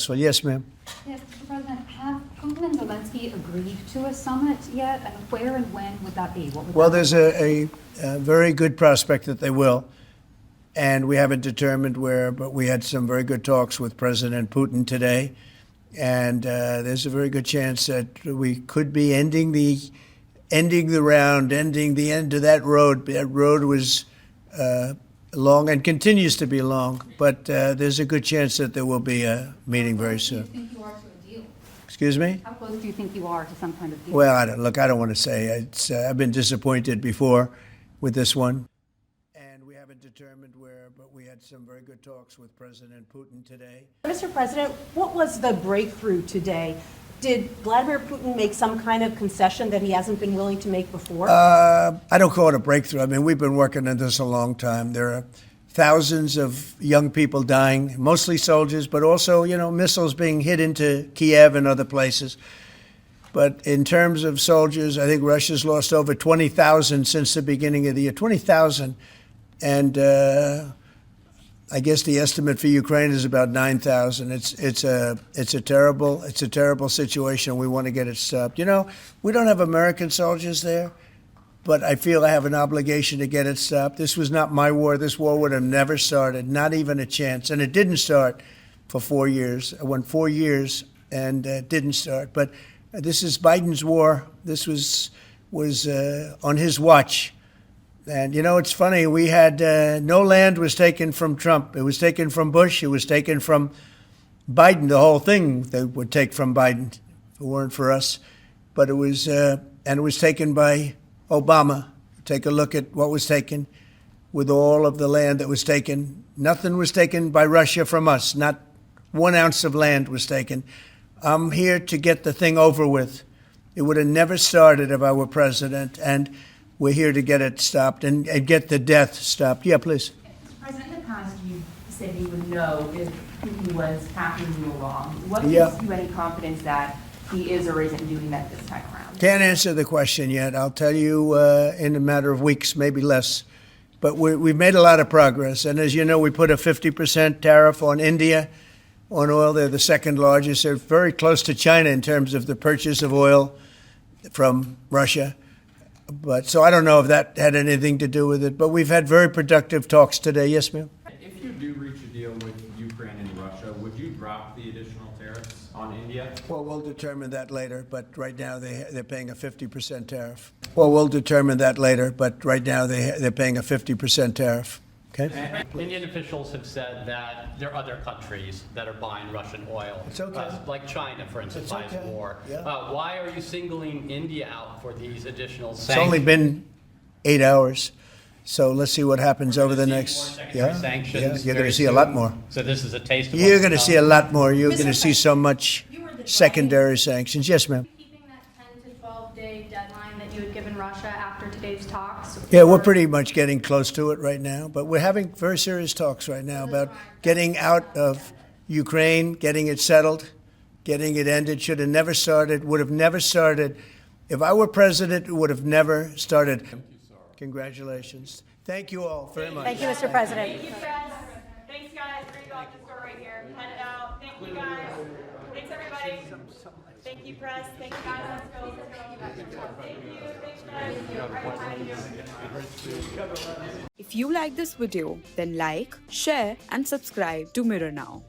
So, yes, ma'am. Yes, Mr. President, have Putin and Zelenskyy agreed to a summit yet? And where and when would that be? What would Well, that there's a very good prospect that they will. And we haven't determined where, but we had some very good talks with President Putin today. And there's a very good chance that we could be ending the round, ending the end of that road. That road was long and continues to be long, but there's a good chance that there will be a meeting very soon. How close do you think you are to a deal? Excuse me? How close do you think you are to some kind of deal? Well, I don't want to say. I've been disappointed before with this one. And we haven't determined where, but we had some very good talks with President Putin today. Mr. President, what was the breakthrough today? Did Vladimir Putin make some kind of concession that he hasn't been willing to make before? I don't call it a breakthrough. I mean, we've been working on this a long time. There are thousands of young people dying, mostly soldiers, but also, missiles being hit into Kiev and other places. But in terms of soldiers, I think Russia's lost over 20,000 since the beginning of the year. 20,000. And I guess the estimate for Ukraine is about 9,000. It's a terrible situation. We want to get it stopped. We don't have American soldiers there, but I feel I have an obligation to get it stopped. This was not my war. This war would have never started, not even a chance. And it didn't start for 4 years. It went 4 years and it didn't start. But this is Biden's war. This was on his watch. And, it's funny, we had no land was taken from Trump. It was taken from Bush. It was taken from Biden. The whole thing they would take from Biden if it weren't for us. But it was taken by Obama. Take a look at what was taken with all of the land that was taken. Nothing was taken by Russia from us. Not 1 ounce of land was taken. I'm here to get the thing over with. It would have never started if I were president. And we're here to get it stopped and get the death stopped. Yeah, please. President, in the past, you said you would know if Putin was passing you along. What gives you any confidence that he is or isn't doing that this time around? Can't answer the question yet. I'll tell you in a matter of weeks, maybe less. But we've made a lot of progress. And as you know, we put a 50% tariff on India on oil. They're the second largest. They're very close to China in terms of the purchase of oil from Russia. But so I don't know if that had anything to do with it. But we've had very productive talks today. Yes, ma'am. If you do reach a deal with Ukraine and Russia, would you drop the additional tariffs on India? Well, we'll determine that later. But right now they're paying a 50% tariff. Well, we'll determine that later. But right now they're paying a 50% tariff. Okay. Indian officials have said that there are other countries that are buying Russian oil. It's okay. Like China, for instance, It's buys okay. more. Yeah. Why are you singling India out for these additional It's sanctions? only been 8 hours. So let's see what happens over the More next. secondary sanctions You're going very to see a lot soon. more. So this is a taste of You're what's going to come. see a lot more. You're Mr. going to see so much secondary sanctions. Yes, ma'am. Keeping that 10 to 12-day deadline that you had given Russia after today's talks? Yeah, we're pretty much getting close to it right now, but we're having very serious talks right now about getting out of Ukraine, getting it settled, getting it ended. Should have never started, would have never started. If I were president, it would have never started. Congratulations. Thank you all very much. Thank you, Mr. President. Thank you, guys. Thanks, guys. There you go. This door right here. Head it out. Thank you, guys. Thanks, everybody. Thank you, press. Thank you, guys. Let's go. Let's go. Thank you. Thanks, guys. If you like this video, then like, share and subscribe to Mirror Now.